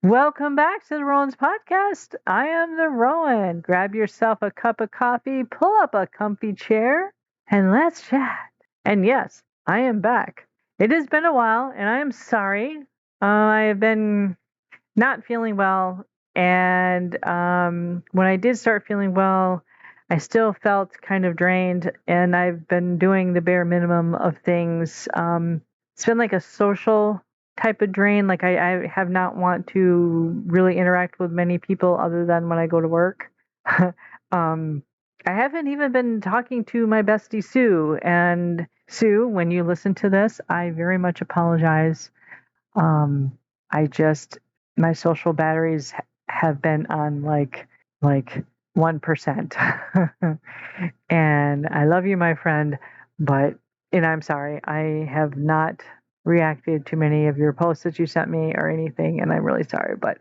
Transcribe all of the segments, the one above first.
Welcome back to the Rowan's podcast. I am the Rowan. Grab yourself a cup of coffee, pull up a comfy chair, and let's chat. And yes, I am back. It has been a while, and I am sorry. I have been not feeling well, and when I did start feeling well, I still felt kind of drained, and I've been doing the bare minimum of things. It's been like a social type of drain. Like I have not want to really interact with many people other than when I go to work. um, I haven't even been talking to my bestie Sue. And Sue, when you listen to this, I very much apologize. I just my social batteries have been on like 1%. And I love you, my friend, but and I'm sorry. I have not reacted to many of your posts that you sent me or anything, and I'm really sorry, but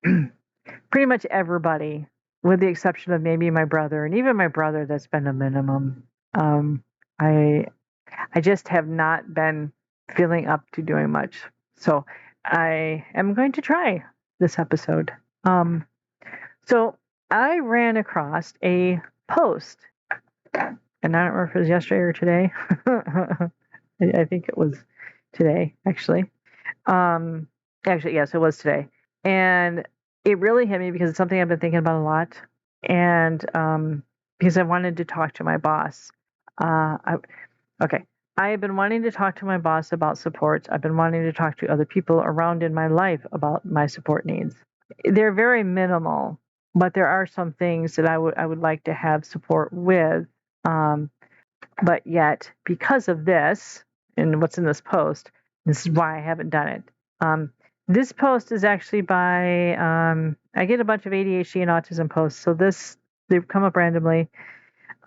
pretty much everybody, with the exception of maybe my brother, and even my brother, that's been a minimum. Um, I I just have not been feeling up to doing much. So I am going to try this episode. So I ran across a post, and I don't remember if it was yesterday or today. I think it was today, actually. Actually, yes, it was today. And it really hit me because it's something I've been thinking about a lot. And because I wanted to talk to my boss. Okay. I have been wanting to talk to my boss about supports. I've been wanting to talk to other people around in my life about my support needs. They're very minimal, but there are some things that I would like to have support with. Um, but yet, because of this and what's in this post, this is why I haven't done it. This post is actually by I get a bunch of ADHD and autism posts, so they've come up randomly.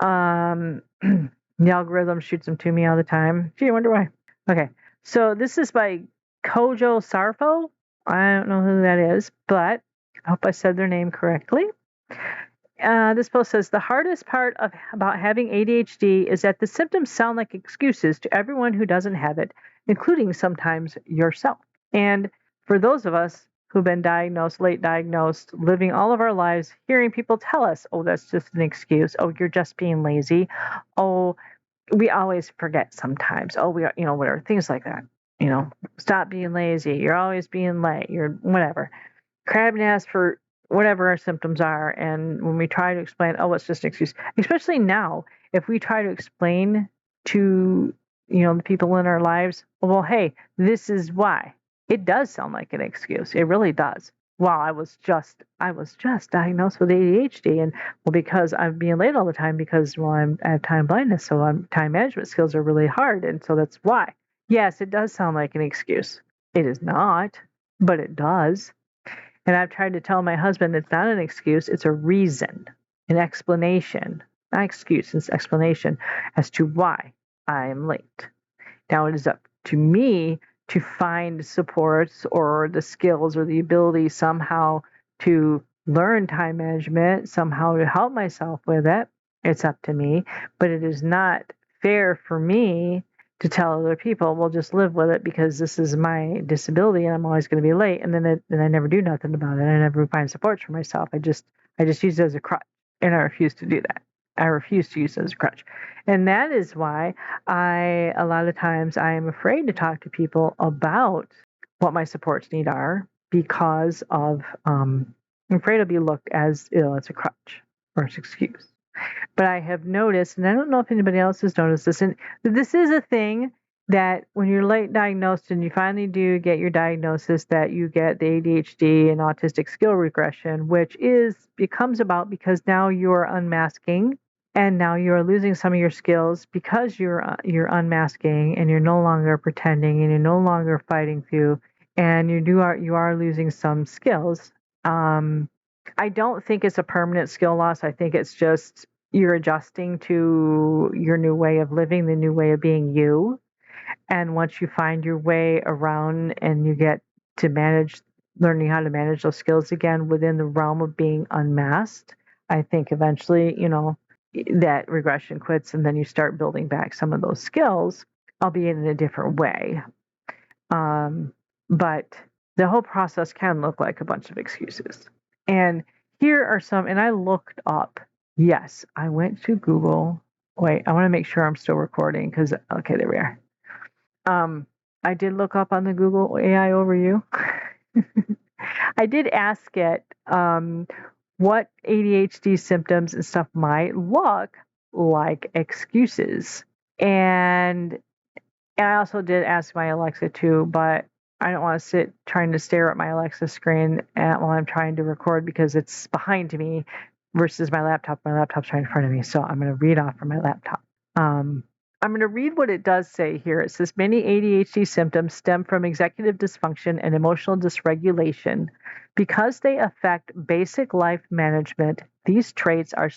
Um, the algorithm shoots them to me all the time. Gee, I wonder why. Okay, so this is by Kojo Sarfo. I don't know who that is, but I hope I said their name correctly. This post says the hardest part about having ADHD is that the symptoms sound like excuses to everyone who doesn't have it, including sometimes yourself. And for those of us who've been diagnosed, late diagnosed, living all of our lives, hearing people tell us, oh, that's just an excuse. Oh, you're just being lazy. Oh, we always forget sometimes. Oh, we are, whatever, things like that. Stop being lazy. You're always being late. You're whatever. Crab nest for whatever our symptoms are. And when we try to explain, oh, it's just an excuse, especially now, if we try to explain to, the people in our lives, well, hey, this is why. It does sound like an excuse. It really does. Well, I was just diagnosed with ADHD, and well, because I'm being late all the time because I have time blindness, so time management skills are really hard, and so that's why. Yes, it does sound like an excuse. It is not, but it does. And I've tried to tell my husband it's not an excuse, it's a reason, an explanation, not excuse, it's explanation as to why I am late. Now it is up to me to find supports or the skills or the ability somehow to learn time management, somehow to help myself with it. It's up to me, but it is not fair for me to tell other people, well, just live with it because this is my disability and I'm always going to be late. And then I never do nothing about it. I never find supports for myself. I just use it as a crutch, and I refuse to do that. I refuse to use it as a crutch. And that is why a lot of times I am afraid to talk to people about what my supports need are because of, I'm afraid I'll be looked as, as a crutch or an excuse. But I have noticed, and I don't know if anybody else has noticed this, and this is a thing that when you're late diagnosed and you finally do get your diagnosis, that you get the ADHD and autistic skill regression, which becomes about because now you're unmasking and now you're losing some of your skills because you're unmasking and you're no longer pretending and you're no longer fighting through, and you are losing some skills. I don't think it's a permanent skill loss. I think it's just you're adjusting to your new way of living, the new way of being you. And once you find your way around and you get to learning how to manage those skills again within the realm of being unmasked, I think eventually, that regression quits and then you start building back some of those skills, albeit in a different way. But the whole process can look like a bunch of excuses. And here are some, and I looked up. Yes, I went to Google. Wait, I want to make sure I'm still recording because, okay, there we are. I did look up on the Google AI overview. I did ask it what ADHD symptoms and stuff might look like excuses. And I also did ask my Alexa too, but I don't want to sit trying to stare at my Alexa screen while I'm trying to record because it's behind me versus my laptop. My laptop's right in front of me, so I'm going to read off from my laptop. I'm going to read what it does say here. It says many ADHD symptoms stem from executive dysfunction and emotional dysregulation. Because they affect basic life management, these traits are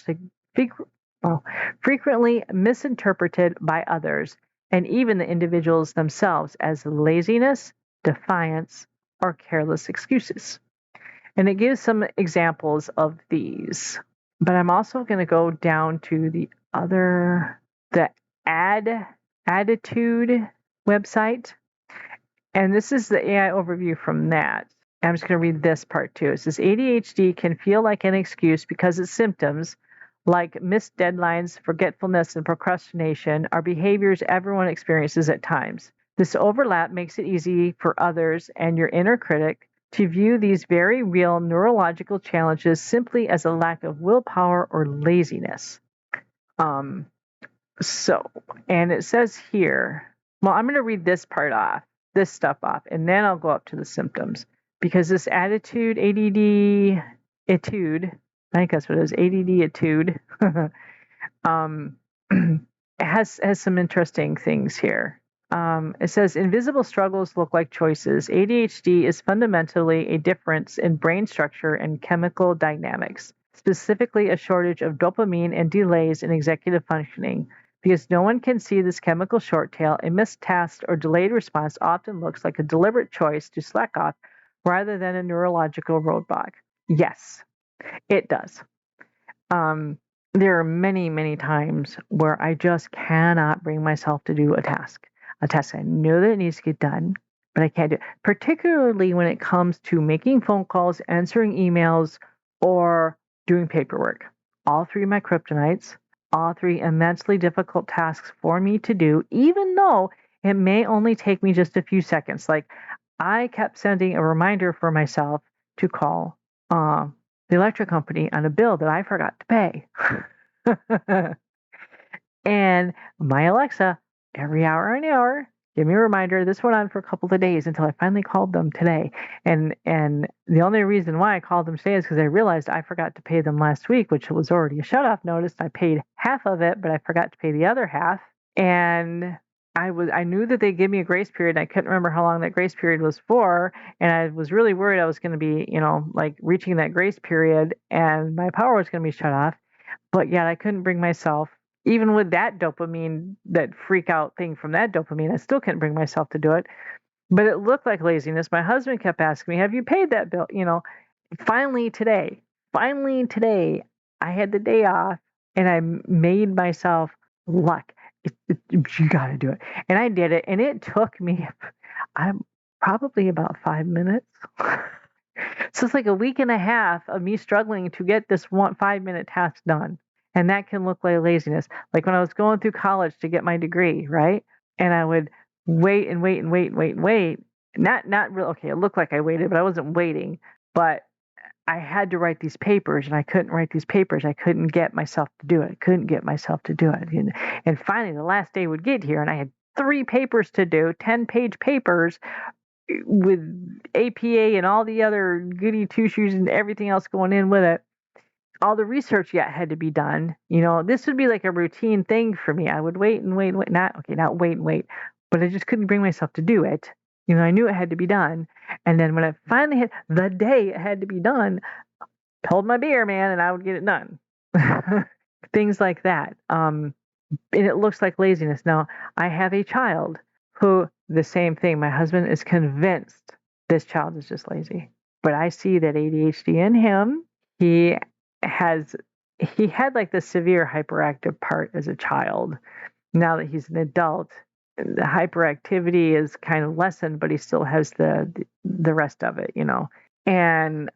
frequently misinterpreted by others and even the individuals themselves as laziness, defiance, or careless excuses. And it gives some examples of these. But I'm also going to go down to the Attitude website. And this is the AI overview from that. I'm just going to read this part too. It says ADHD can feel like an excuse because its symptoms, like missed deadlines, forgetfulness, and procrastination, are behaviors everyone experiences at times. This overlap makes it easy for others and your inner critic to view these very real neurological challenges simply as a lack of willpower or laziness. And it says here, well, I'm going to read this stuff off, and then I'll go up to the symptoms. Because this ADD etude, I think that's what it is, ADD etude, has some interesting things here. It says invisible struggles look like choices. ADHD is fundamentally a difference in brain structure and chemical dynamics, specifically a shortage of dopamine and delays in executive functioning. Because no one can see this chemical short tail, a missed task or delayed response often looks like a deliberate choice to slack off rather than a neurological roadblock. Yes, it does. There are many, many times where I just cannot bring myself to do a task I know that it needs to get done, but I can't do it. Particularly when it comes to making phone calls, answering emails, or doing paperwork. All three of my kryptonites, all three immensely difficult tasks for me to do, even though it may only take me just a few seconds. Like I kept sending a reminder for myself to call the electric company on a bill that I forgot to pay. And my Alexa, every hour and hour, give me a reminder. This went on for a couple of days until I finally called them today. And the only reason why I called them today is because I realized I forgot to pay them last week, which was already a shutoff notice. I paid half of it, but I forgot to pay the other half. And I knew that they give me a grace period. And I couldn't remember how long that grace period was for, and I was really worried I was going to be, like reaching that grace period, and my power was going to be shut off. But yet I couldn't bring myself, even with that dopamine, that freak out thing from that dopamine, I still couldn't bring myself to do it. But it looked like laziness. My husband kept asking me, "Have you paid that bill?" Finally today, I had the day off, and I made myself luck. You got to do it. And I did it. And it took me probably about 5 minutes. So it's like a week and a half of me struggling to get this 5-minute task done. And that can look like laziness. Like when I was going through college to get my degree, right? And I would wait and wait and wait and wait and wait. Not real. Okay, it looked like I waited, but I wasn't waiting. But I had to write these papers, and I couldn't write these papers. I couldn't get myself to do it. And finally, the last day would get here, and I had 3 papers to do, 10-page papers with APA and all the other goody two-shoes and everything else going in with it. All the research yet had to be done. This would be like a routine thing for me. I would wait and wait, not wait and wait, but I just couldn't bring myself to do it. I knew it had to be done. And then when I finally hit the day it had to be done, hold my beer, man, and I would get it done. Things like that. And it looks like laziness. Now, I have a child who, the same thing, my husband is convinced this child is just lazy. But I see that ADHD in him. He had like the severe hyperactive part as a child. Now that he's an adult, the hyperactivity is kind of lessened, but he still has the rest of it, and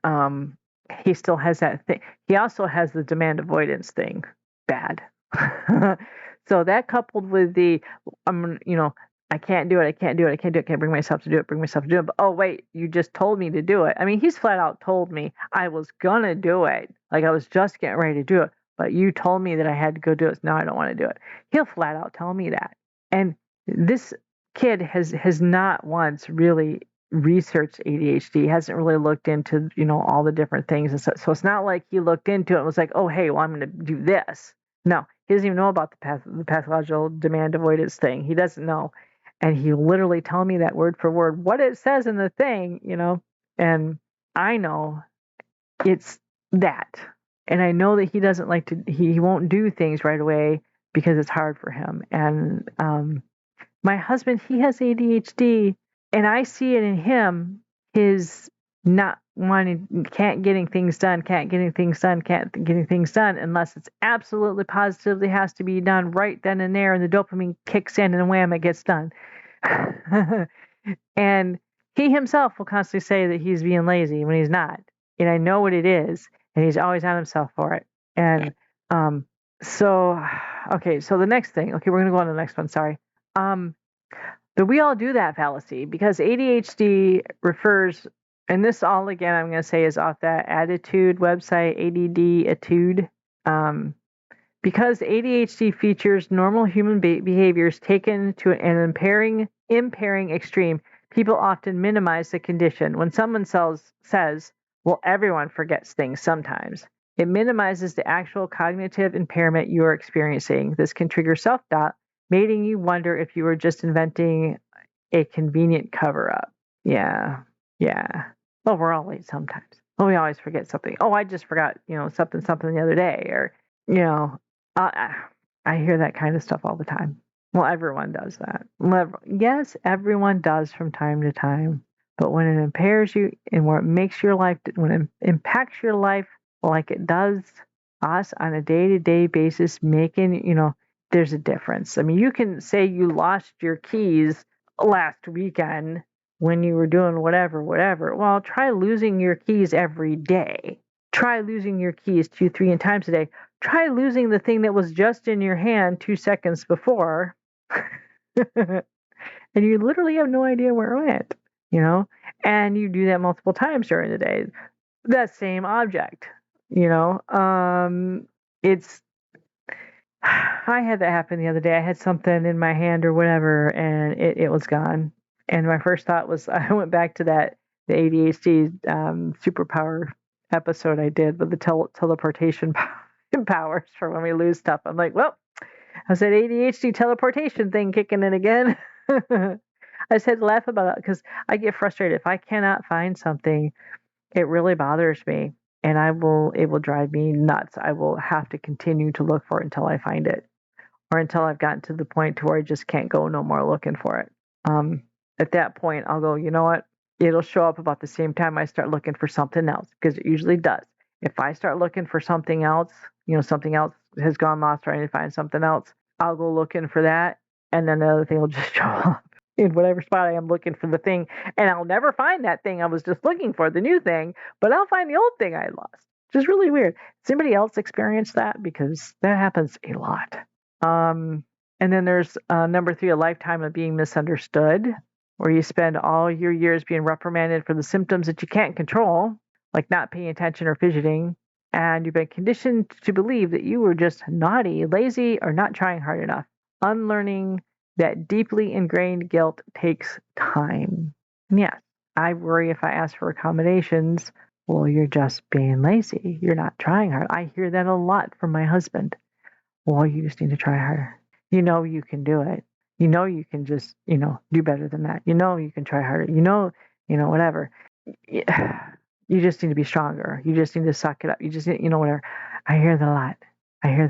he still has that thing. He also has the demand avoidance thing bad. So that coupled with the I can't do it, I can't do it, I can't do it, I can't bring myself to do it, but oh wait, you just told me to do it. I mean, he's flat out told me I was gonna do it, like I was just getting ready to do it, but you told me that I had to go do it, so now I don't want to do it. He'll flat out tell me that. And this kid has not once really researched ADHD, hasn't really looked into, all the different things and so it's not like he looked into it and was like, oh hey, well I'm going to do this. No, he doesn't even know about the pathological demand avoidance thing. He doesn't know, and he literally tell me that word for word what it says in the thing, and I know it's that, and I know that he doesn't like to, he won't do things right away because it's hard for him. And my husband, he has ADHD, and I see it in him, his not wanting, can't getting things done unless it's absolutely positively has to be done right then and there, and the dopamine kicks in and wham, it gets done. And he himself will constantly say that he's being lazy when he's not. And I know what it is, and he's always on himself for it. And so the next thing, we're going to go on to the next one, sorry. But we all do that fallacy because ADHD refers, and this all again I'm going to say is off that Attitude website, ADD Attitude, because ADHD features normal human behaviors taken to an impairing extreme. People often minimize the condition. When someone says, well, everyone forgets things sometimes, it minimizes the actual cognitive impairment you are experiencing. This can trigger self-doubt, making you wonder if you were just inventing a convenient cover-up. Yeah. Well, we're all late sometimes. Oh, we always forget something. Oh, I just forgot, something the other day. Or, I hear that kind of stuff all the time. Well, everyone does that. Yes, everyone does from time to time. But when it impairs you and when it impacts your life like it does us on a day-to-day basis, making, there's a difference. I mean, you can say you lost your keys last weekend when you were doing whatever. Well, try losing your keys every day. Try losing your keys 2-3 times a day. Try losing the thing that was just in your hand 2 seconds before. And you literally have no idea where it went, and you do that multiple times during the day. That same object, it's, I had that happen the other day. I had something in my hand or whatever, and it was gone. And my first thought was, I went back to the ADHD superpower episode I did with the teleportation powers for when we lose stuff. I'm like, well, I said ADHD teleportation thing kicking in again. I just had to laugh about it because I get frustrated. If I cannot find something, it really bothers me, and it will drive me nuts. I will have to continue to look for it until I find it, or until I've gotten to the point to where I just can't go no more looking for it. At that point, I'll go, you know what? It'll show up about the same time I start looking for something else, because it usually does. If I start looking for something else, something else has gone lost, trying to find something else, I'll go looking for that, and then the other thing will just show up in whatever spot I am looking for the thing, and I'll never find that thing I was just looking for, the new thing, but I'll find the old thing I lost, which is really weird. Does anybody else experience that? Because that happens a lot. And then there's number 3, a lifetime of being misunderstood, where you spend all your years being reprimanded for the symptoms that you can't control, like not paying attention or fidgeting, and you've been conditioned to believe that you were just naughty, lazy, or not trying hard enough. Unlearning that deeply ingrained guilt takes time. And yes, I worry if I ask for accommodations, well, you're just being lazy. You're not trying hard. I hear that a lot from my husband. Well, you just need to try harder. You can do it. You can just, do better than that. You can try harder. Whatever. You just need to be stronger. You just need to suck it up. You just need, whatever. I hear that a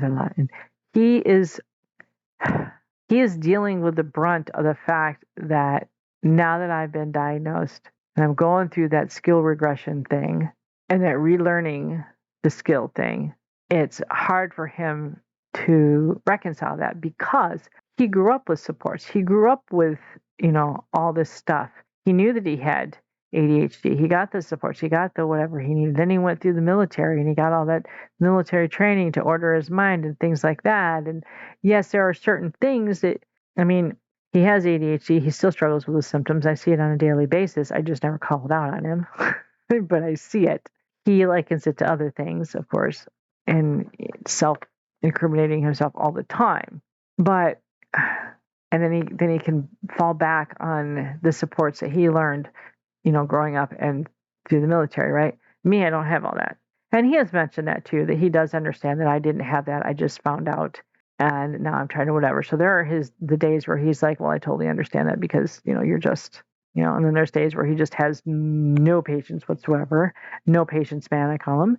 lot. And he is dealing with the brunt of the fact that now that I've been diagnosed and I'm going through that skill regression thing and that relearning the skill thing, it's hard for him to reconcile that because he grew up with supports. He grew up with, all this stuff. He knew that he had ADHD. He got the supports. He got the whatever he needed. Then he went through the military and he got all that military training to order his mind and things like that. And yes, there are certain things that, he has ADHD. He still struggles with the symptoms. I see it on a daily basis. I just never call it out on him, but I see it. He likens it to other things, of course, and self-incriminating himself all the time. But and then he can fall back on the supports that he learned, growing up and through the military, right? Me, I don't have all that. And he has mentioned that too, that he does understand that I didn't have that. I just found out and now I'm trying to whatever. So there are the days where he's like, well, I totally understand that because, you're just, and then there's days where he just has no patience whatsoever. No patience, man, I call him.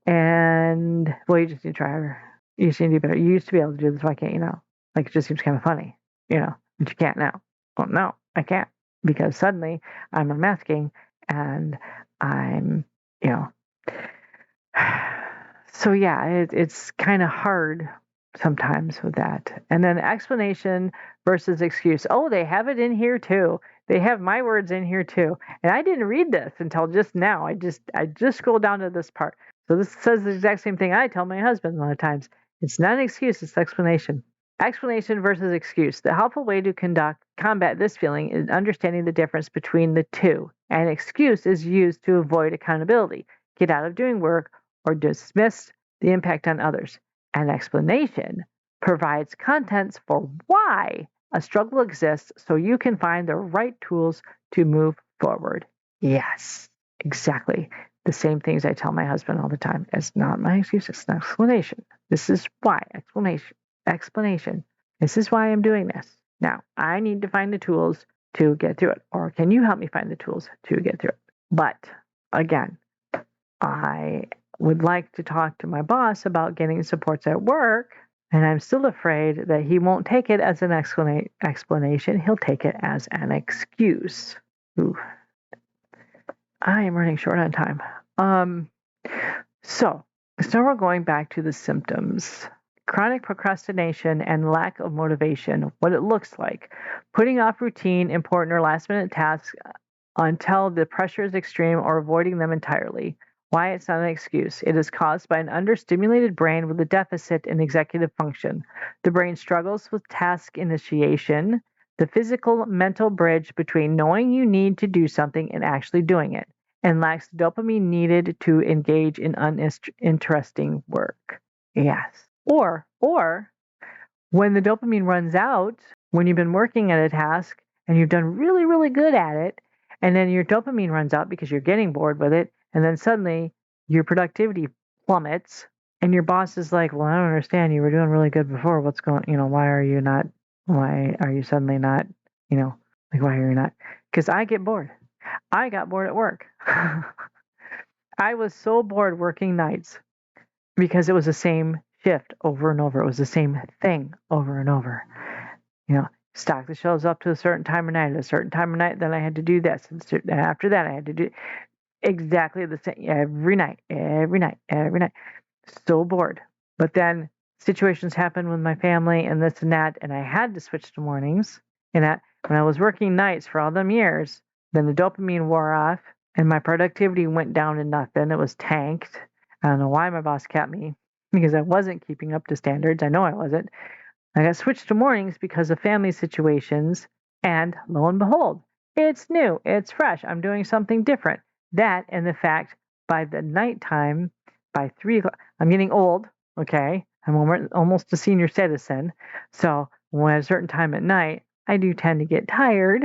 And, well, you just need to try harder. You just need to do better. You used to be able to do this. Why can't you now? Like, it just seems kind of funny, but you can't now. Well, no, I can't because suddenly I'm unmasking and I'm, so yeah, it's kind of hard sometimes with that. And then explanation versus excuse. Oh, they have it in here too. They have my words in here too. And I didn't read this until just now. I just scrolled down to this part. So this says the exact same thing I tell my husband a lot of times. It's not an excuse, it's explanation. Explanation versus excuse. The helpful way to combat this feeling is understanding the difference between the two. An excuse is used to avoid accountability, get out of doing work, or dismiss the impact on others. An explanation provides contents for why a struggle exists so you can find the right tools to move forward. Yes, exactly. The same things I tell my husband all the time. It's not my excuse, it's an explanation. This is why. Explanation. This is why I'm doing this. Now, I need to find the tools to get through it. Or can you help me find the tools to get through it? But again, I would like to talk to my boss about getting supports at work, and I'm still afraid that he won't take it as an explanation. He'll take it as an excuse. Ooh. I am running short on time. So we're going back to the symptoms. Chronic procrastination and lack of motivation, what it looks like. Putting off routine, important, or last-minute tasks until the pressure is extreme or avoiding them entirely. Why it's not an excuse. It is caused by an understimulated brain with a deficit in executive function. The brain struggles with task initiation, the physical mental bridge between knowing you need to do something and actually doing it, and lacks the dopamine needed to engage in uninteresting work. Yes. Or when the dopamine runs out, when you've been working at a task and you've done really, really good at it, and then your dopamine runs out because you're getting bored with it, and then suddenly your productivity plummets, and your boss is like, well, I don't understand. You were doing really good before. What's going, why are you suddenly not, why are you not? Because I get bored. I got bored at work. I was so bored working nights because it was the same shift over and over. It was the same thing over and over. Stock the shelves up to a certain time of night. At a certain time of night, then I had to do this. And after that, I had to do exactly the same every night. So bored. But then situations happened with my family and this and that, and I had to switch to mornings. And when I was working nights for all them years, then the dopamine wore off, and my productivity went down to nothing. It was tanked. I don't know why my boss kept me, because I wasn't keeping up to standards. I know I wasn't. I got switched to mornings because of family situations, and lo and behold, it's new, it's fresh. I'm doing something different. That and the fact by the nighttime, by 3 o'clock, I'm getting old, okay? I'm almost a senior citizen. So when at a certain time at night, I do tend to get tired.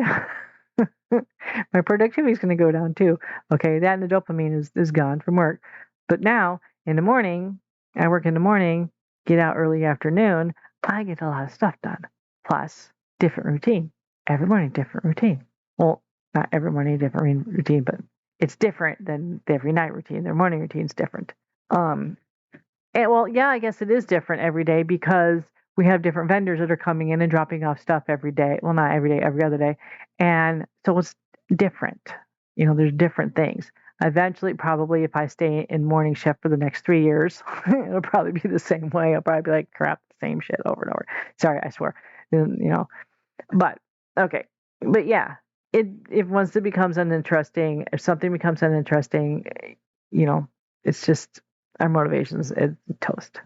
My productivity is going to go down too. Okay, that and the dopamine is gone from work. But now, in the morning, I work in the morning, get out early afternoon, I get a lot of stuff done. Plus, different routine. Every morning, different routine. Well, not every morning, different routine, but it's different than the every night routine. Their morning routine is different. I guess it is different every day because we have different vendors that are coming in and dropping off stuff every day. Well, not every day, every other day. And so it's different. There's different things. Eventually, probably if I stay in morning shift for the next 3 years, it'll probably be the same way. I'll probably be like, crap, same shit over and over. Sorry, I swear. But okay. But yeah, if once it becomes uninteresting, if something becomes uninteresting, it's just our motivations is toast.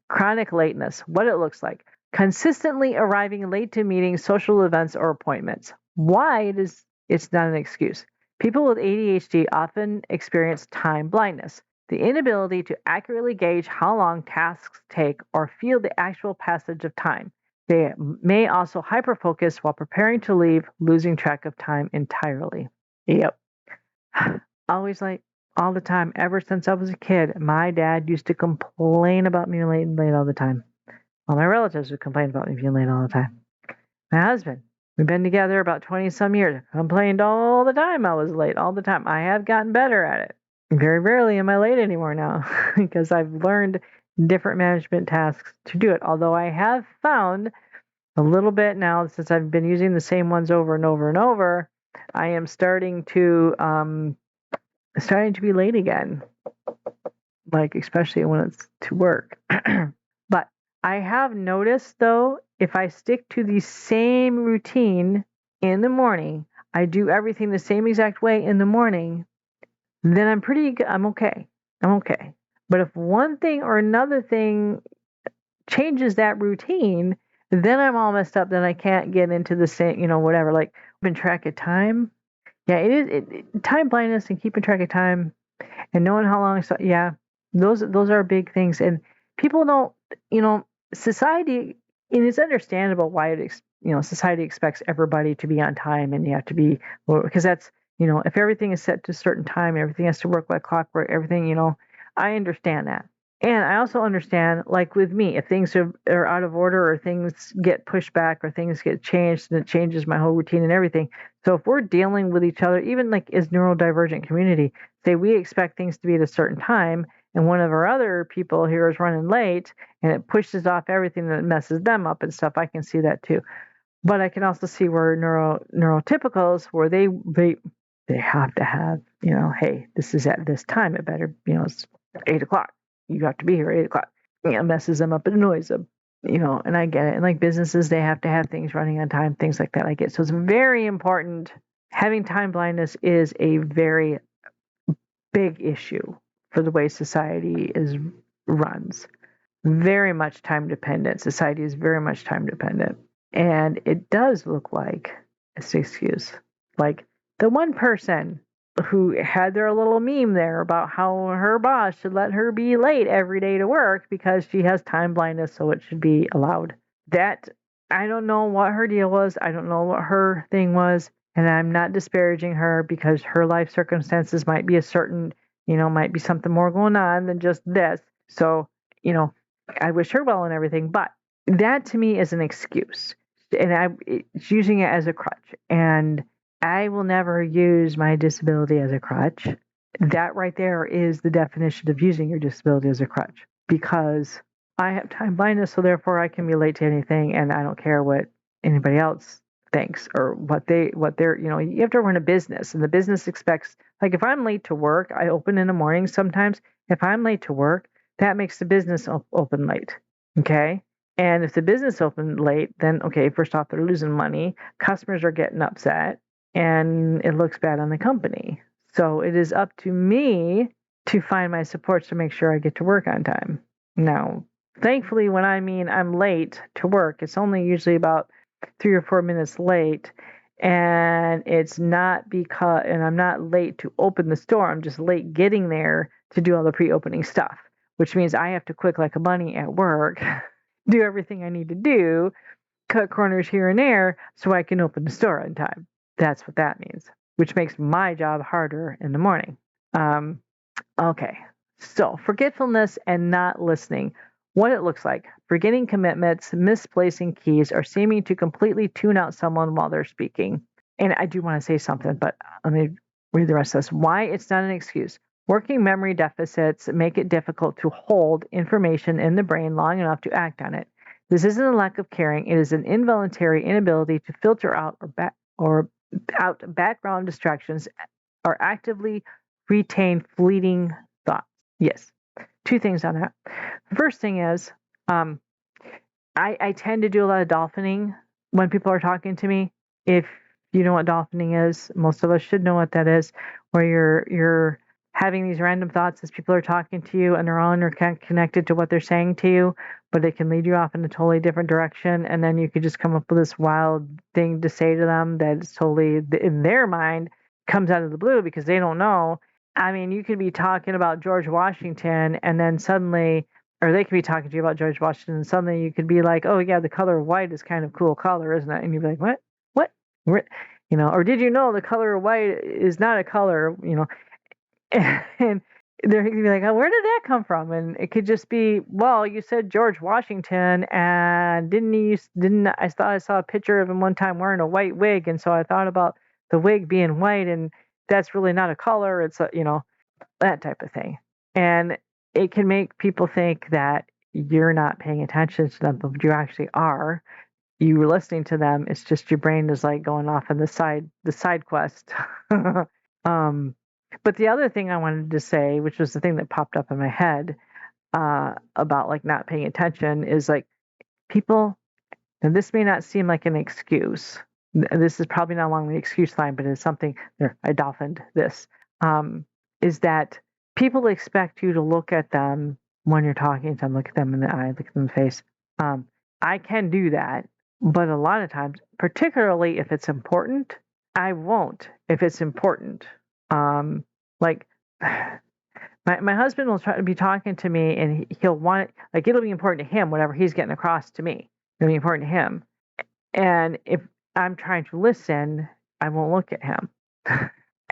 Chronic lateness, what it looks like. Consistently arriving late to meetings, social events, or appointments. Why it's not an excuse. People with ADHD often experience time blindness, the inability to accurately gauge how long tasks take or feel the actual passage of time. They may also hyperfocus while preparing to leave, losing track of time entirely. Yep. Always late, all the time. Ever since I was a kid, my dad used to complain about me late all the time. All my relatives would complain about me being late all the time. My husband, we've been together about 20 some years, complained all the time I was late, all the time. I have gotten better at it. Very rarely am I late anymore now because I've learned different management tasks to do it. Although I have found a little bit now, since I've been using the same ones over and over and over, I am starting to be late again, like especially when it's to work. But I have noticed, though, if I stick to the same routine in the morning, I do everything the same exact way in the morning, then I'm okay. I'm okay. But if one thing or another thing changes that routine, then I'm all messed up. Then I can't get into the same, whatever, like keeping track of time. Yeah, time blindness and keeping track of time and knowing how long. So yeah, those are big things. And people don't, society, and it's understandable why society expects everybody to be on time and you have to be, because that's, if everything is set to a certain time, everything has to work like clockwork, everything, I understand that. And I also understand, like with me, if things are out of order or things get pushed back or things get changed, and it changes my whole routine and everything. So if we're dealing with each other, even like as neurodivergent community, say we expect things to be at a certain time, and one of our other people here is running late, and it pushes off everything that messes them up and stuff, I can see that too. But I can also see where neurotypicals, where they have to have, hey, this is at this time. It better, it's 8 o'clock. You have to be here at 8 o'clock. It messes them up and annoys them, and I get it. And like businesses, they have to have things running on time, things like that. I get it. So it's very important. Having time blindness is a very big issue for the way society runs. Very much time dependent. Society is very much time dependent. And it does look like it's an excuse. Like the one person who had their little meme there about how her boss should let her be late every day to work because she has time blindness, so it should be allowed. That, I don't know what her deal was. I don't know what her thing was. And I'm not disparaging her because her life circumstances might be a certain, might be something more going on than just this. So, I wish her well and everything. But that to me is an excuse. And it's using it as a crutch. And I will never use my disability as a crutch. That right there is the definition of using your disability as a crutch, because I have time blindness, so therefore I can be late to anything, and I don't care what anybody else thinks or what they're, you have to run a business, and the business expects, like if I'm late to work, I open in the morning sometimes. If I'm late to work, that makes the business open late. Okay. And if the business opened late, then okay, first off, they're losing money. Customers are getting upset. And it looks bad on the company. So it is up to me to find my supports to make sure I get to work on time. Now, thankfully, when I mean I'm late to work, it's only usually about 3 or 4 minutes late. And it's not because, and I'm not late to open the store. I'm just late getting there to do all the pre-opening stuff, which means I have to quick like a bunny at work, do everything I need to do, cut corners here and there so I can open the store on time. That's what that means, which makes my job harder in the morning. Okay, so forgetfulness and not listening. What it looks like: forgetting commitments, misplacing keys, or seeming to completely tune out someone while they're speaking. And I do want to say something, but let me read the rest of this. Why it's not an excuse. Working memory deficits make it difficult to hold information in the brain long enough to act on it. This isn't a lack of caring. It is an involuntary inability to filter out out background distractions or actively retain fleeting thoughts. Yes. 2 things on that. The first thing is, I tend to do a lot of dolphining when people are talking to me. If you know what dolphining is, most of us should know what that is, where you're having these random thoughts as people are talking to you and they're all interconnected to what they're saying to you, but it can lead you off in a totally different direction, and then you could just come up with this wild thing to say to them that's totally in their mind comes out of the blue because they don't know. I mean, you could be talking about George Washington and then suddenly, or they could be talking to you about George Washington, and suddenly you could be like, "Oh yeah, the color of white is kind of cool color, isn't it?" And you'd be like, "What? What? Where?" Or did you know the color of white is not a color? And they're gonna be like, "Oh, where did that come from?" And it could just be, "Well, you said George Washington, and didn't I thought I saw a picture of him one time wearing a white wig, and so I thought about the wig being white, and that's really not a color. It's that type of thing." And it can make people think that you're not paying attention to them, but you actually are. You were listening to them. It's just your brain is like going off on the side quest. um, but the other thing I wanted to say, which was the thing that popped up in my head about like not paying attention, is like people. And this may not seem like an excuse. This is probably not along the excuse line, but it's something. There, I dolphined this. Is that people expect you to look at them when you're talking to them, look at them in the eye, look at them in the face. I can do that, but a lot of times, particularly if it's important, I won't if it's important. Like my husband will try to be talking to me and he'll want like it'll be important to him, whatever he's getting across to me. It'll be important to him. And if I'm trying to listen, I won't look at him.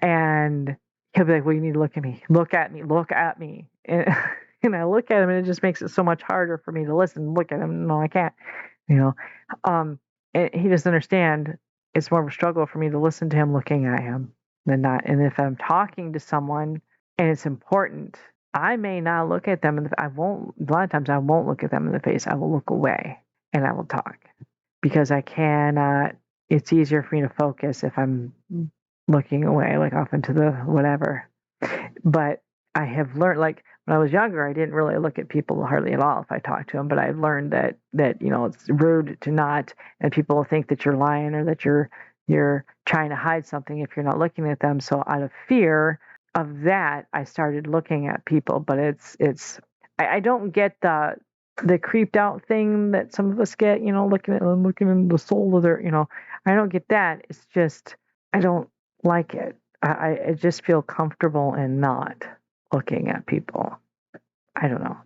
And he'll be like, "Well, you need to look at me. Look at me. Look at me." And I look at him, and it just makes it so much harder for me to listen. Look at him. No, I can't. And he doesn't understand. It's more of a struggle for me to listen to him looking at him than not. And if I'm talking to someone and it's important, I may not look at them. I won't. A lot of times, I won't look at them in the face. I will look away and I will talk because I cannot. It's easier for me to focus if I'm looking away, like off into the whatever. But I have learned, like when I was younger, I didn't really look at people hardly at all if I talked to them. But I've learned that it's rude to not, and people think that you're lying or that you're trying to hide something if you're not looking at them. So out of fear of that, I started looking at people. But I don't get the creeped out thing that some of us get, looking in the soul of their, I don't get that. It's just I don't like it. I just feel comfortable in not looking at people. I don't know.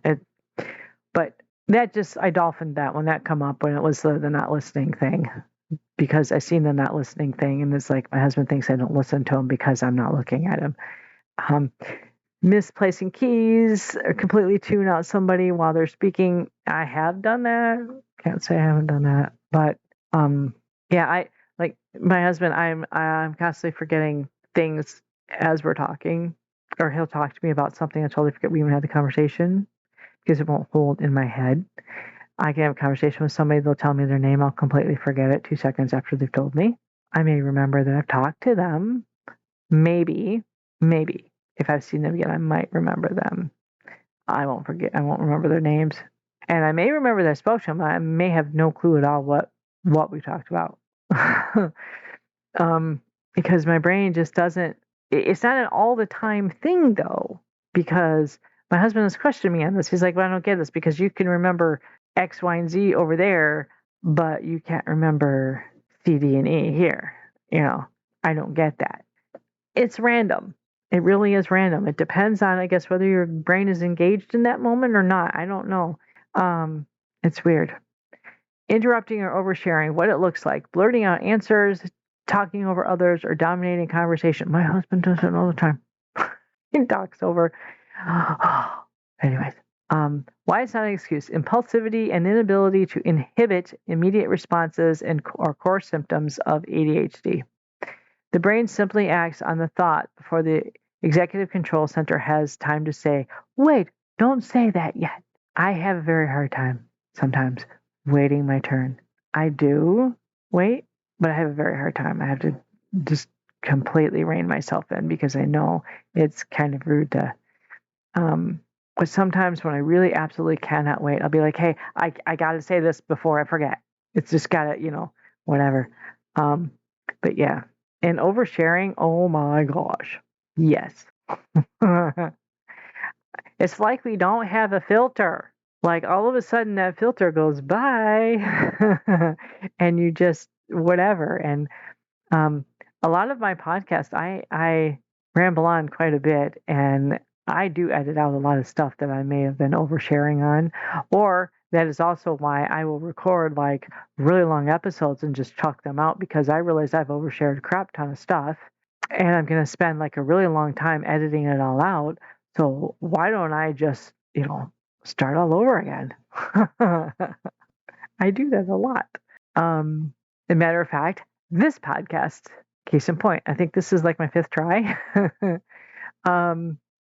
But that just I dolphined that when that come up when it was the not listening thing, because I seen the not listening thing, and it's like my husband thinks I don't listen to him because I'm not looking at him. Misplacing keys or completely tune out somebody while they're speaking. I have done that. Can't say I haven't done that, but yeah, I like my husband. I'm constantly forgetting things as we're talking, or he'll talk to me about something. I totally forget we even had the conversation because it won't hold in my head. I can have a conversation with somebody. They'll tell me their name. I'll completely forget it 2 seconds after they've told me. I may remember that I've talked to them. Maybe. If I've seen them again, I might remember them. I won't forget. I won't remember their names. And I may remember that I spoke to them. I may have no clue at all what we talked about. Because my brain just doesn't, it's not an all the time thing though, because my husband has questioned me on this. He's like, "Well, I don't get this because you can remember X, Y, and Z over there, but you can't remember C, D, and E here. I don't get that." It's random. It really is random. It depends on, I guess, whether your brain is engaged in that moment or not. I don't know. It's weird. Interrupting or oversharing, what it looks like, blurting out answers, talking over others, or dominating conversation. My husband does it all the time. He talks over. Anyways, why it's not an excuse. Impulsivity and inability to inhibit immediate responses or core symptoms of ADHD. The brain simply acts on the thought before the executive control center has time to say, "Wait, don't say that yet." I have a very hard time sometimes waiting my turn. I do wait, but I have a very hard time. I have to just completely rein myself in because I know it's kind of rude to But sometimes when I really absolutely cannot wait, I'll be like, hey, I got to say this before I forget. It's just got to, whatever. Um, but yeah. And oversharing, oh my gosh. Yes. It's like we don't have a filter. Like all of a sudden that filter goes by and you just whatever. And a lot of my podcasts, I ramble on quite a bit, and I do edit out a lot of stuff that I may have been oversharing on, or that is also why I will record like really long episodes and just chuck them out because I realize I've overshared a crap ton of stuff, and I'm going to spend like a really long time editing it all out. So why don't I just, start all over again? I do that a lot. As a matter of fact, this podcast, case in point, I think this is like my 5th try.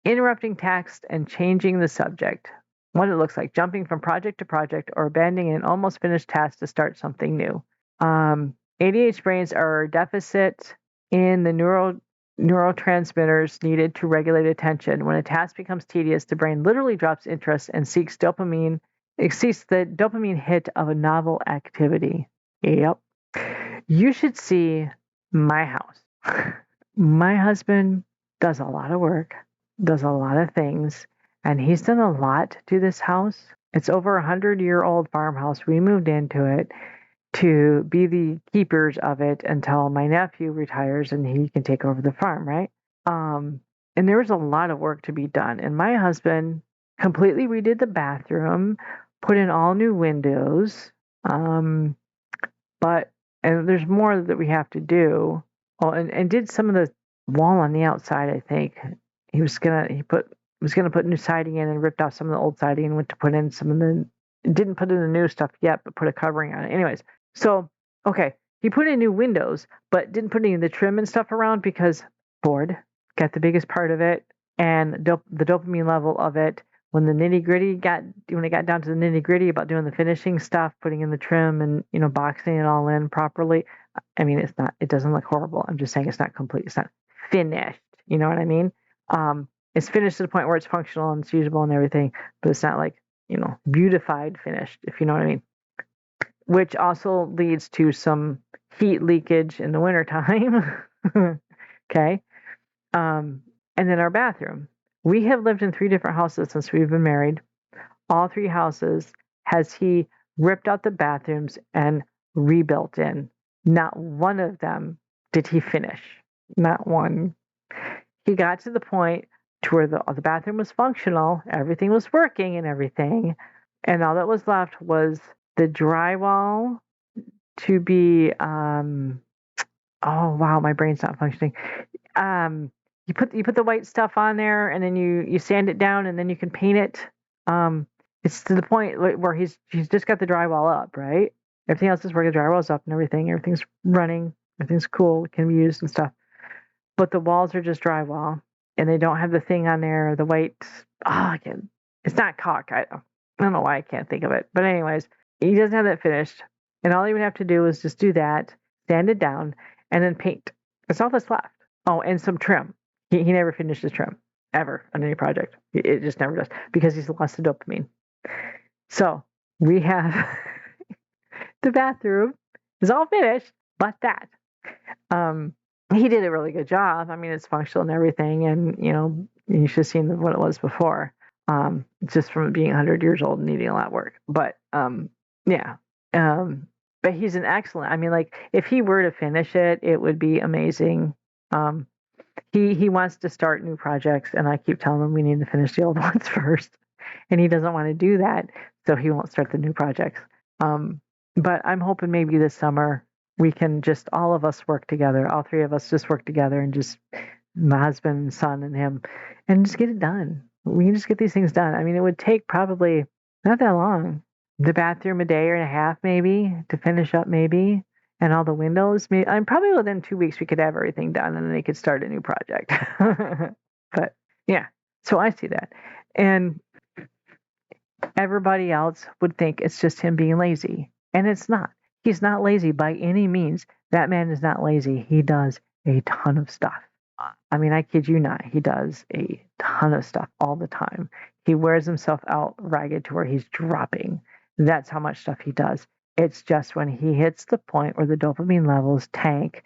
Interrupting text and changing the subject. What it looks like, jumping from project to project or abandoning an almost finished task to start something new. ADHD brains are a deficit in the neurotransmitters needed to regulate attention. When a task becomes tedious, the brain literally drops interest and seeks the dopamine hit of a novel activity. Yep. You should see my house. My husband does a lot of work, does a lot of things, and he's done a lot to this house. It's over 100-year-old farmhouse. We moved into it to be the keepers of it until my nephew retires and he can take over the farm, right? And there was a lot of work to be done. And my husband completely redid the bathroom, put in all new windows, but there's more that we have to do. Oh, and did some of the wall on the outside. I think he was gonna put new siding in and ripped off some of the old siding and went to put in some of the didn't put in the new stuff yet, but put a covering on it. Anyways, so okay, he put in new windows, but didn't put any of the trim and stuff around because Ford got the biggest part of it, and the dopamine level of it. When it got down to the nitty gritty about doing the finishing stuff, putting in the trim and, boxing it all in properly. I mean, it doesn't look horrible. I'm just saying it's not complete. It's not finished. You know what I mean? It's finished to the point where it's functional and it's usable and everything, but it's not like, beautified finished, if you know what I mean. Which also leads to some heat leakage in the wintertime. Okay. And then our bathroom. We have lived in 3 different houses since we've been married. All 3 houses has he ripped out the bathrooms and rebuilt in. Not one of them did he finish. Not one. He got to the point to where the bathroom was functional, everything was working and everything, and all that was left was the drywall to be oh wow, my brain's not functioning. You put the white stuff on there, and then you sand it down, and then you can paint it. It's to the point where he's just got the drywall up, right? Everything else is working. The drywall's up and everything. Everything's running. Everything's cool. It can be used and stuff. But the walls are just drywall, and they don't have the thing on there. The white. It's not caulk. I don't know why I can't think of it. But anyways, he doesn't have that finished, and all he would have to do is just do that, sand it down, and then paint. That's all that's left. Oh, and some trim. He never finishes trim, ever, on any project. It just never does, because he's lost the dopamine. So, we have the bathroom is all finished, but that. He did a really good job. I mean, it's functional and everything, and, you should have seen what it was before. Just from being 100 years old and needing a lot of work. But, yeah. But he's an excellent, I mean, like, if he were to finish it, it would be amazing. He wants to start new projects, and I keep telling him we need to finish the old ones first, and he doesn't want to do that, so he won't start the new projects. But I'm hoping maybe this summer we can just all of us work together, all 3 of us just work together, and just my husband and son and him, and just get it done. We can just get these things done. I mean, it would take probably not that long. The bathroom a day or and a half maybe to finish up maybe. And all the windows, I'm probably within 2 weeks we could have everything done, and then they could start a new project. But yeah, so I see that. And everybody else would think it's just him being lazy. And it's not. He's not lazy by any means. That man is not lazy. He does a ton of stuff. I mean, I kid you not, he does a ton of stuff all the time. He wears himself out ragged to where he's dropping. That's how much stuff he does. It's just when he hits the point where the dopamine levels tank,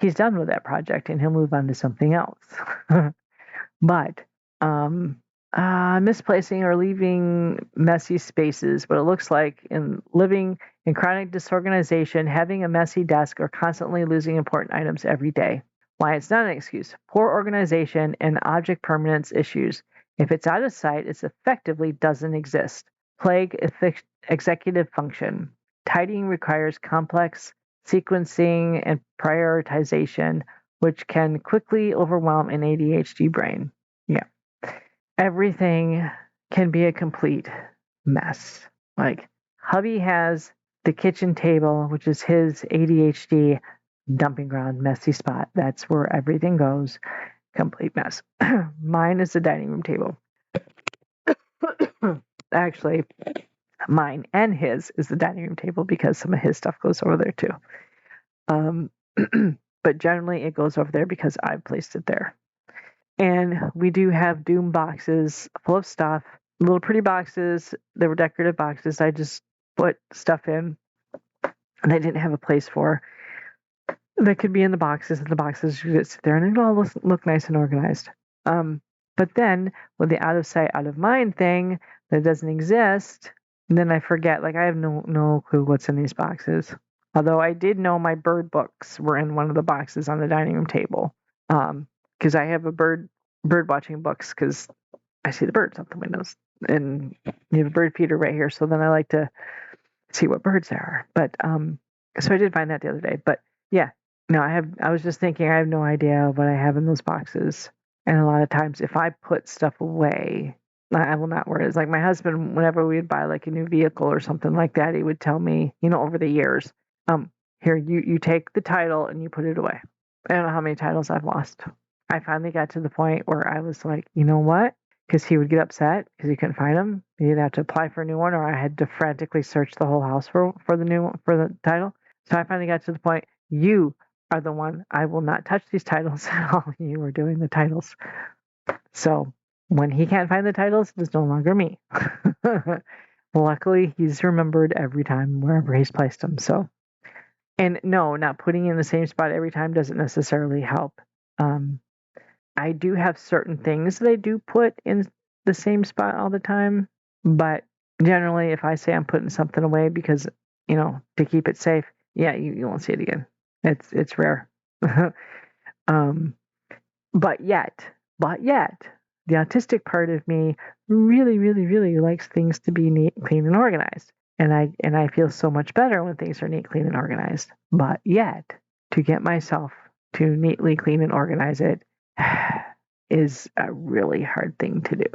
he's done with that project and he'll move on to something else. But misplacing or leaving messy spaces, what it looks like in living in chronic disorganization, having a messy desk, or constantly losing important items every day. Why it's not an excuse. Poor organization and object permanence issues. If it's out of sight, it effectively doesn't exist. Plague executive function. Tidying requires complex sequencing and prioritization, which can quickly overwhelm an ADHD brain. Yeah. Everything can be a complete mess. Like, hubby has the kitchen table, which is his ADHD dumping ground, messy spot. That's where everything goes. Complete mess. Mine is the dining room table. Actually, mine and his is the dining room table because some of his stuff goes over there too. But generally it goes over there because I've placed it there. And we do have Doom boxes full of stuff, little pretty boxes. They were decorative boxes. I just put stuff in and I didn't have a place for. That could be in the boxes, and the boxes should sit there and it'll all look nice and organized. But then with the out of sight, out of mind thing that doesn't exist, then I forget. Like, I have no clue what's in these boxes. Although I did know my bird books were in one of the boxes on the dining room table. Because I have a bird watching books because I see the birds out the windows, and you have a bird feeder right here. So then I like to see what birds there are. But so I did find that the other day. But yeah, no, I was just thinking I have no idea what I have in those boxes. And a lot of times if I put stuff away, I will not wear it. It's like my husband, whenever we would buy like a new vehicle or something like that, he would tell me, over the years, here, you take the title and you put it away. I don't know how many titles I've lost. I finally got to the point where I was like, you know what? Because he would get upset because he couldn't find them. He'd have to apply for a new one, or I had to frantically search the whole house for the title. So I finally got to the point, you are the one. I will not touch these titles at all. You are doing the titles. So when he can't find the titles, it is no longer me. Luckily, he's remembered every time wherever he's placed them. So, and no, not putting in the same spot every time doesn't necessarily help. I do have certain things that I do put in the same spot all the time, but generally, if I say I'm putting something away because, to keep it safe, yeah, you won't see it again. It's rare. But yet, the autistic part of me really, really, really likes things to be neat, clean, and organized. And I feel so much better when things are neat, clean, and organized. But yet, to get myself to neatly clean and organize it is a really hard thing to do.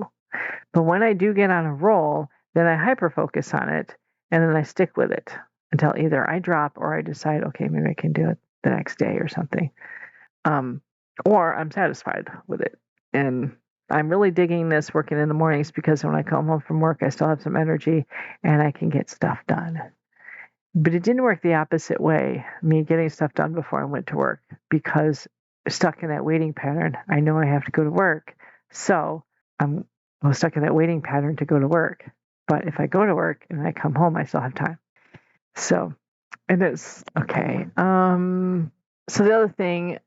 But when I do get on a roll, then I hyper focus on it and then I stick with it until either I drop or I decide, okay, maybe I can do it the next day or something. Or I'm satisfied with it. And I'm really digging this working in the mornings because when I come home from work, I still have some energy and I can get stuff done. But it didn't work the opposite way, me getting stuff done before I went to work, because stuck in that waiting pattern. I know I have to go to work. So I was stuck in that waiting pattern to go to work. But if I go to work and I come home, I still have time. So, and it's okay. So the other thing,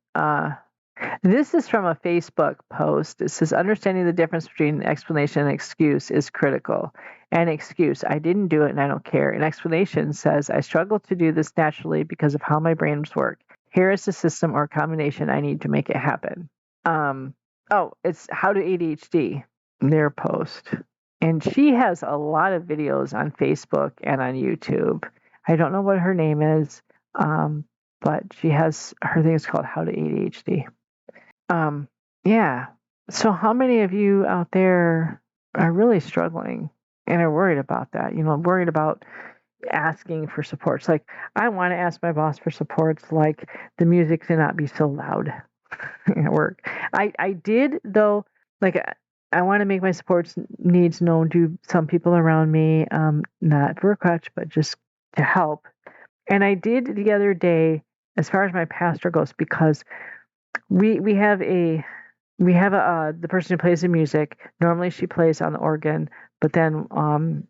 this is from a Facebook post. It says, understanding the difference between explanation and excuse is critical. An excuse, I didn't do it and I don't care. An explanation says, I struggle to do this naturally because of how my brains work. Here is the system or combination I need to make it happen. It's How to ADHD, their post. And she has a lot of videos on Facebook and on YouTube. I don't know what her name is, but she has, her thing is called How to ADHD. Yeah. So how many of you out there are really struggling and are worried about that? Worried about asking for supports. Like, I want to ask my boss for supports, like the music to not be so loud at work. I did, though, like, I want to make my supports needs known to some people around me, not for a crutch, but just to help. And I did the other day, as far as my pastor goes, because we have the person who plays the music. Normally she plays on the organ, but then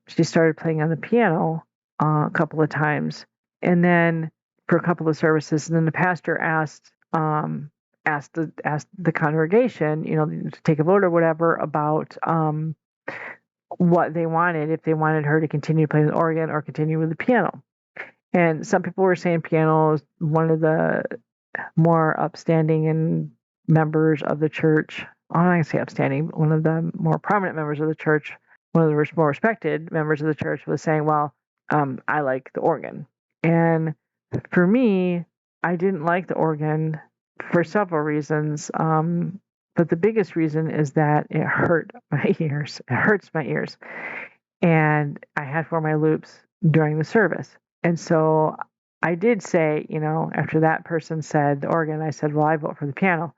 she started playing on the piano a couple of times, and then for a couple of services, and then the pastor asked the congregation, to take a vote or whatever about what they wanted, if they wanted her to continue playing the organ or continue with the piano. And some people were saying piano is one of the more upstanding and members of the church. I'm not going to say upstanding, one of the more prominent members of the church, one of the more respected members of the church was saying, well, I like the organ. And for me, I didn't like the organ for several reasons. But the biggest reason is that it hurt my ears. It hurts my ears. And I had for my loops during the service. And so I did say, after that person said the organ, I said, well, I vote for the piano.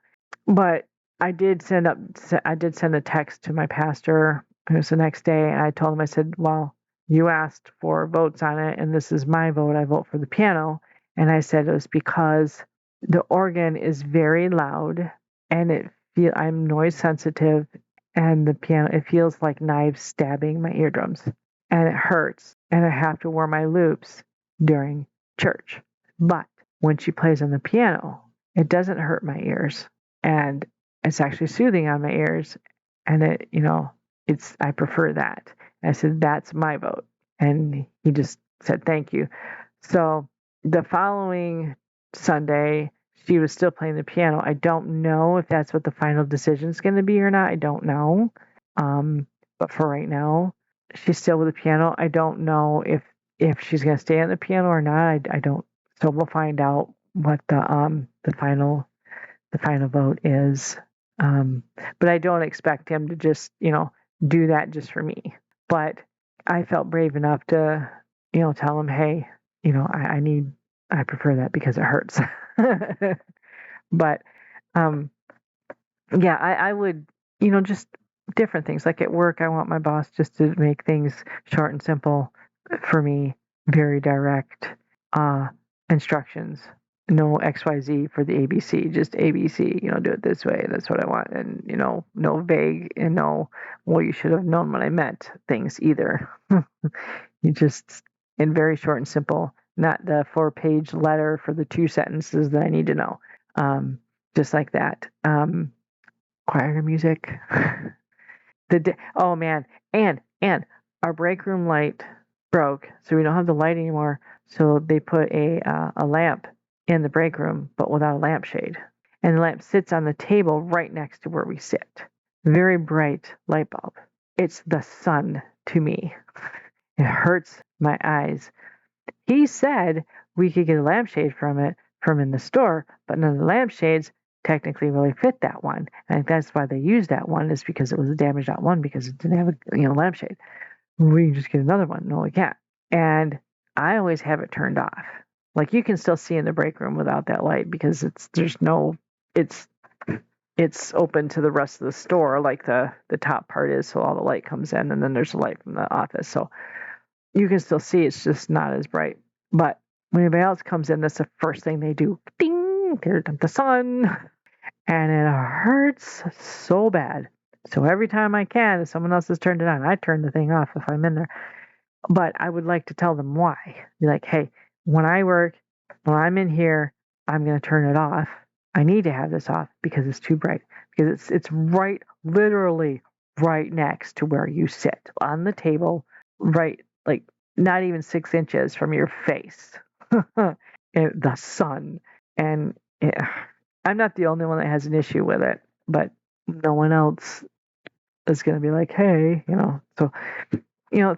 But I did send a text to my pastor. It was the next day, and I told him, I said, well, you asked for votes on it, and this is my vote. I vote for the piano. And I said it was because the organ is very loud, and I'm noise sensitive, and the piano, it feels like knives stabbing my eardrums, and it hurts, and I have to wear my loops during church. But when she plays on the piano, it doesn't hurt my ears, and it's actually soothing on my ears, and I prefer that. I said, that's my vote. And he just said, thank you. So the following Sunday, she was still playing the piano. I don't know if that's what the final decision is going to be or not. I don't know. But for right now, she's still with the piano. I don't know if she's going to stay on the piano or not. I don't. So we'll find out what the final vote is. But I don't expect him to just do that just for me. But I felt brave enough to tell him, hey, I prefer that because it hurts. But yeah, I would, just different things. Like at work, I want my boss just to make things short and simple for me, very direct instructions. No XYZ for the ABC, just ABC, do it this way. That's what I want. And, no vague and no, well, you should have known what I meant things either. You just, in very short and simple, not the 4-page letter for the 2 sentences that I need to know. Just like that. Choir music. Oh man. And our break room light broke, so we don't have the light anymore. So they put a lamp in the break room, but without a lampshade. And the lamp sits on the table right next to where we sit. Very bright light bulb. It's the sun to me. It hurts my eyes. He said we could get a lampshade from in the store, but none of the lampshades technically really fit that one. And I think that's why they used that one, is because it was a damaged out one because it didn't have a lampshade. We can just get another one. No, we can't. And I always have it turned off. Like you can still see in the break room without that light because it's open to the rest of the store, like the top part is, so all the light comes in, and then there's a light from the office. So you can still see, it's just not as bright. But when anybody else comes in, that's the first thing they do. Ding! Here comes the sun. And it hurts so bad. So every time I can, if someone else has turned it on, I turn the thing off if I'm in there. But I would like to tell them why. Be like, hey, when I work, when I'm in here, I'm going to turn it off. I need to have this off because it's too bright. Because it's right, literally right next to where you sit on the table, right, like not even 6 inches from your face. The sun. And I'm not the only one that has an issue with it, but no one else is going to be like, hey, so,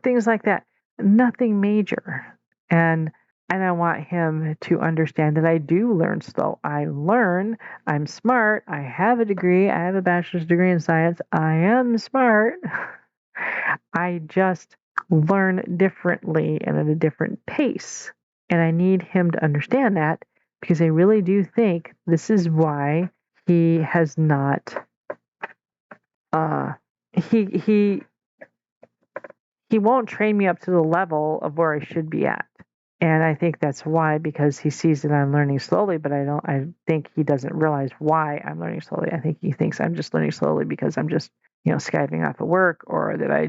things like that. Nothing major. And I want him to understand that I do learn slow. I learn. I'm smart. I have a degree. I have a bachelor's degree in science. I am smart. I just learn differently and at a different pace. And I need him to understand that, because I really do think this is why he has not he won't train me up to the level of where I should be at. And I think that's why, because he sees that I'm learning slowly, but I think he doesn't realize why I'm learning slowly. I think he thinks I'm just learning slowly because I'm just, skiving off of work, or that I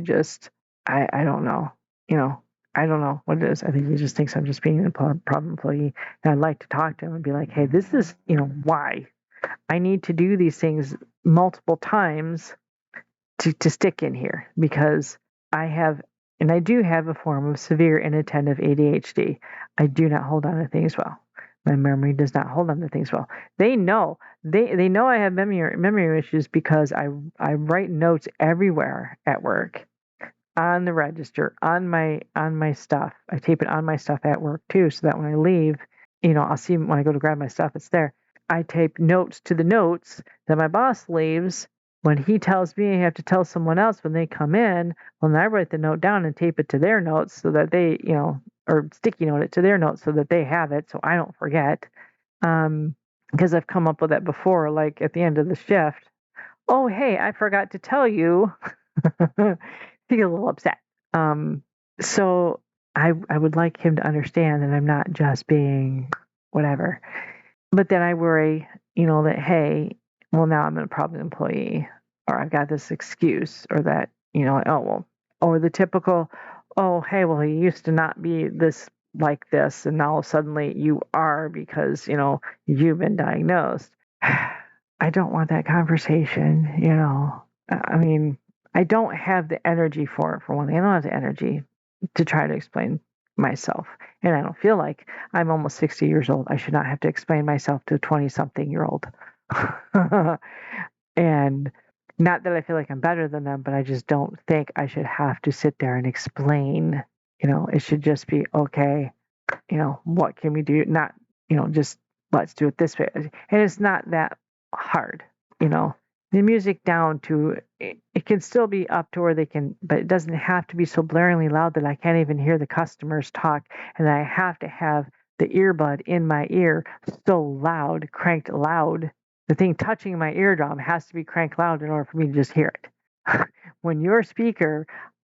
don't know, I don't know what it is. I think he just thinks I'm just being a problem employee. And I'd like to talk to him and be like, hey, this is, why I need to do these things multiple times to stick in here, because I do have a form of severe inattentive ADHD. I do not hold on to things well. My memory does not hold on to things well. They know I have memory issues because I write notes everywhere at work, on the register, on my stuff. I tape it on my stuff at work too, so that when I leave, I'll see when I go to grab my stuff, it's there. I tape notes to the notes that my boss leaves. When he tells me I have to tell someone else when they come in, well, then I write the note down and tape it to their notes so that they, or sticky note it to their notes so that they have it, so I don't forget. Because I've come up with that before, like at the end of the shift. Oh, hey, I forgot to tell you. He get a little upset. So I would like him to understand that I'm not just being whatever. But then I worry, that, hey, well, now I'm a problem employee, or I've got this excuse, or that, oh, well, or the typical, oh, hey, well, he used to not be this like this, and now suddenly you are because, you've been diagnosed. I don't want that conversation, I mean, I don't have the energy for it, for one thing. I don't have the energy to try to explain myself. And I don't feel like I'm almost 60 years old. I should not have to explain myself to a 20-something-year-old. And not that I feel like I'm better than them, but I just don't think I should have to sit there and explain. It should just be, okay, what can we do? Not, just let's do it this way. And it's not that hard, the music down to it can still be up to where they can, but it doesn't have to be so blaringly loud that I can't even hear the customers talk, and I have to have the earbud in my ear so loud, cranked loud. The thing touching my eardrum has to be cranked loud in order for me to just hear it. When your speaker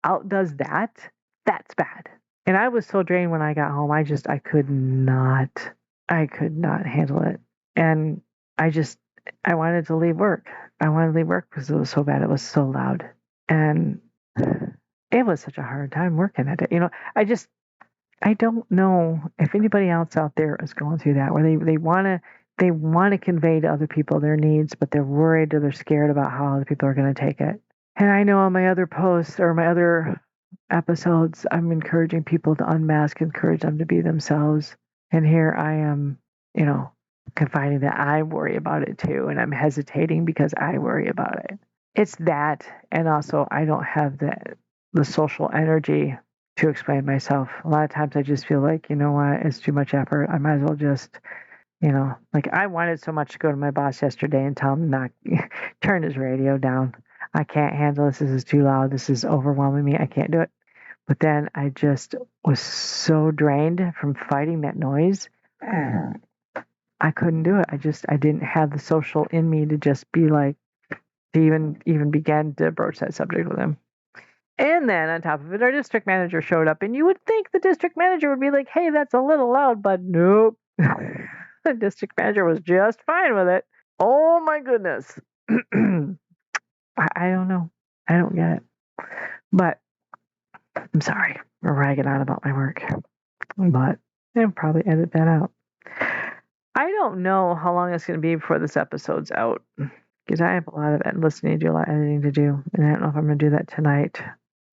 outdoes that, that's bad. And I was so drained when I got home. I could not handle it. And I wanted to leave work. I wanted to leave work because it was so bad. It was so loud. And it was such a hard time working at it. I don't know if anybody else out there is going through that, where they want to convey to other people their needs, but they're worried or they're scared about how other people are going to take it. And I know on my other posts or my other episodes, I'm encouraging people to unmask, encourage them to be themselves. And here I am, confiding that I worry about it too, and I'm hesitating because I worry about it. It's that, and also I don't have the social energy to explain myself. A lot of times I just feel like, what, it's too much effort. I might as well just, like I wanted so much to go to my boss yesterday and tell him to not turn his radio down. I can't handle this. This is too loud. This is overwhelming me. I can't do it. But then I just was so drained from fighting that noise. I couldn't do it. I didn't have the social in me to just be like, to even begin to broach that subject with him. And then on top of it, our district manager showed up, and you would think the district manager would be like, hey, that's a little loud, but nope. The district manager was just fine with it. Oh my goodness. I don't know. I don't get it. But I'm sorry. We're ragging on about my work. But I'll probably edit that out. I don't know how long it's going to be before this episode's out, because I have a lot of listening to do, a lot of editing to do, and I don't know if I'm going to do that tonight.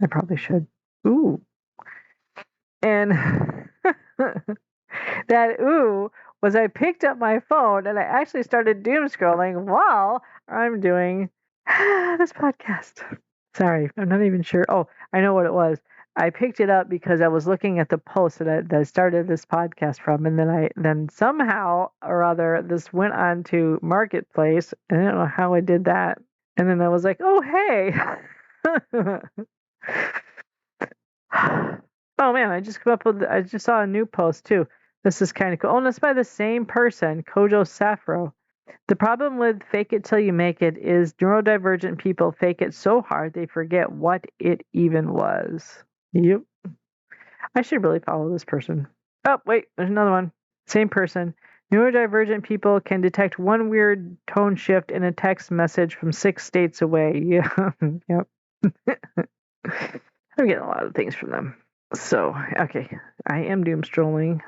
I probably should. Ooh. And that ooh was I picked up my phone and I actually started doom scrolling while I'm doing this podcast. Sorry, I'm not even sure. Oh, I know what it was. I picked it up because I was looking at the post that I started this podcast from, and then somehow or other this went on to Marketplace, and I don't know how I did that. And then I was like, oh hey. Oh man, I just saw a new post too. This is kind of cool. Oh, and it's by the same person, Kojo Safro. The problem with fake it till you make it is neurodivergent people fake it so hard they forget what it even was. Yep. I should really follow this person. Oh, wait, there's another one. Same person. Neurodivergent people can detect one weird tone shift in a text message from 6 states away. Yeah, yep. I'm getting a lot of things from them. So, okay, I am doom scrolling.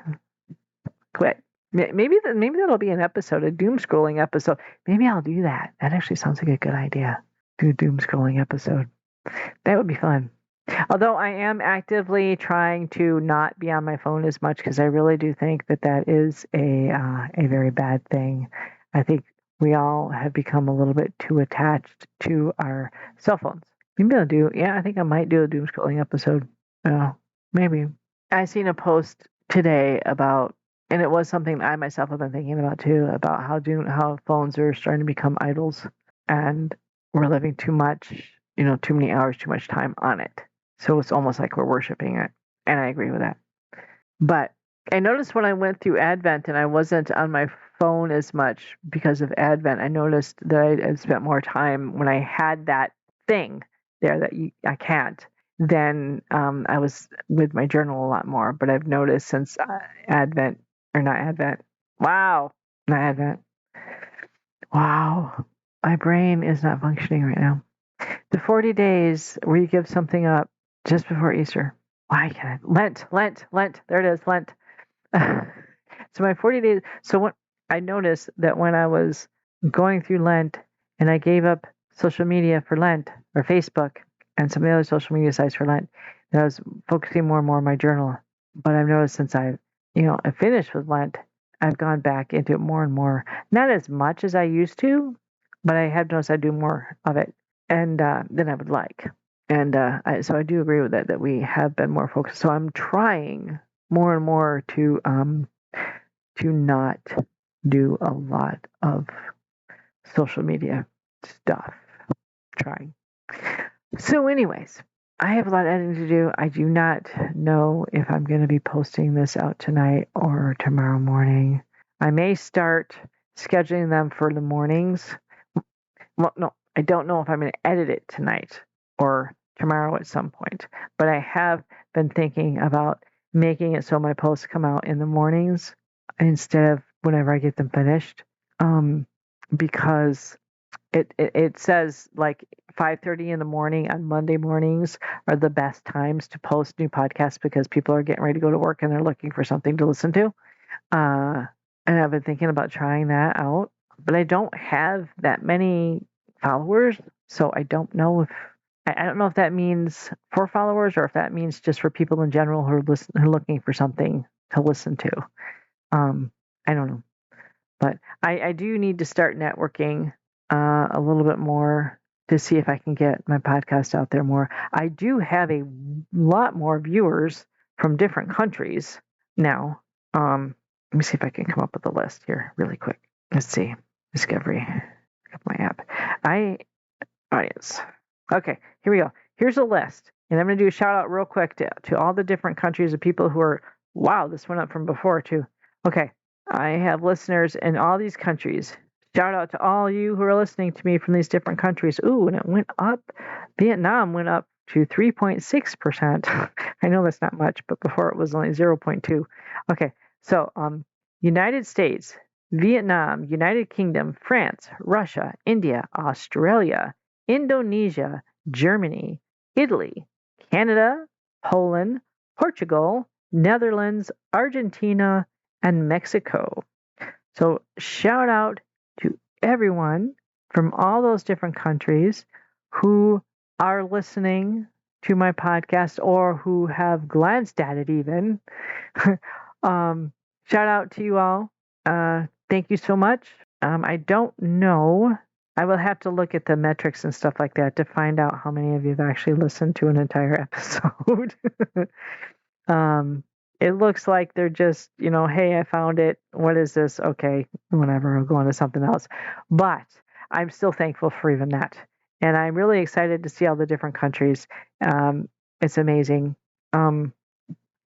Quit. Maybe that'll be an episode, a doom scrolling episode. Maybe I'll do that. That actually sounds like a good idea. Do a doom scrolling episode. That would be fun. Although I am actively trying to not be on my phone as much because I really do think that is a very bad thing. I think we all have become a little bit too attached to our cell phones. Maybe I'll do. Yeah, I think I might do a doom scrolling episode. Maybe. I seen a post today about, and it was something I myself have been thinking about too, about how phones are starting to become idols, and we're living too much, too many hours, too much time on it. So it's almost like we're worshiping it, and I agree with that. But I noticed when I went through Advent and I wasn't on my phone as much because of Advent, I noticed that I spent more time when I had that thing there that I can't. Then I was with my journal a lot more. But I've noticed since Advent, or not Advent, wow, not Advent, wow, my brain is not functioning right now. The 40 days where you give something up just before Easter. Why can't I? Lent. There it is, Lent. So my 40 days. So what I noticed that when I was going through Lent and I gave up social media for Lent, or Facebook and some of the other social media sites for Lent, that I was focusing more and more on my journal. But I've noticed since I finished with Lent, I've gone back into it more and more. Not as much as I used to, but I have noticed I do more of it and than I would like. And so I do agree with that we have been more focused. So I'm trying more and more to not do a lot of social media stuff. Trying. So, anyways, I have a lot of editing to do. I do not know if I'm going to be posting this out tonight or tomorrow morning. I may start scheduling them for the mornings. Well, no, I don't know if I'm going to edit it tonight or tomorrow at some point, but I have been thinking about making it so my posts come out in the mornings instead of whenever I get them finished, because it says like 5:30 in the morning on Monday mornings are the best times to post new podcasts because people are getting ready to go to work and they're looking for something to listen to. And I've been thinking about trying that out, but I don't have that many followers, so I don't know if I don't know if that means for followers or if that means just for people in general who are looking for something to listen to. I don't know, but I do need to start networking a little bit more to see if I can get my podcast out there more. I do have a lot more viewers from different countries now. Let me see if I can come up with a list here really quick. Let's see. Discovery. Pick up my app. Audience. Okay, here we go. Here's a list. And I'm going to do a shout out real quick to all the different countries of people who are, wow, this went up from before too. Okay, I have listeners in all these countries. Shout out to all you who are listening to me from these different countries. Ooh, and it went up. Vietnam went up to 3.6%. I know that's not much, but before it was only 0.2. Okay, so United States, Vietnam, United Kingdom, France, Russia, India, Australia, Indonesia, Germany, Italy, Canada, Poland, Portugal, Netherlands, Argentina, and Mexico. So shout out to everyone from all those different countries who are listening to my podcast or who have glanced at it even. Shout out to you all. Thank you so much. I don't know. I will have to look at the metrics and stuff like that to find out how many of you have actually listened to an entire episode. It looks like they're just, hey, I found it. What is this? Okay, whatever. I'll go on to something else. But I'm still thankful for even that. And I'm really excited to see all the different countries. It's amazing. And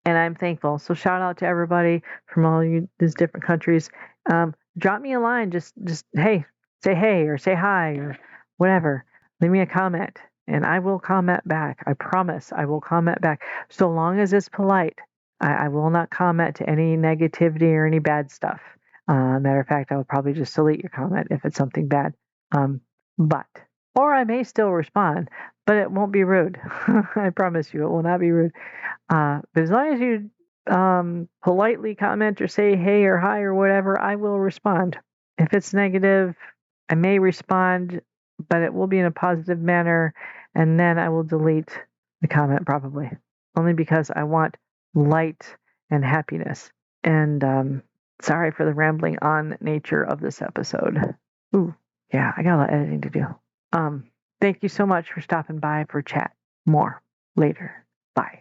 I'm thankful. So shout out to everybody from all these different countries. Drop me a line. Just hey, say hey or say hi or whatever. Leave me a comment and I will comment back. I promise I will comment back so long as it's polite. I will not comment to any negativity or any bad stuff. Matter of fact, I will probably just delete your comment if it's something bad. Or I may still respond, but it won't be rude. I promise you, it will not be rude. But as long as you politely comment or say hey or hi or whatever, I will respond. If it's negative, I may respond, but it will be in a positive manner, and then I will delete the comment probably, only because I want light and happiness. And sorry for the rambling on nature of this episode. Ooh, yeah, I got a lot of editing to do. Thank you so much for stopping by for chat. More later. Bye.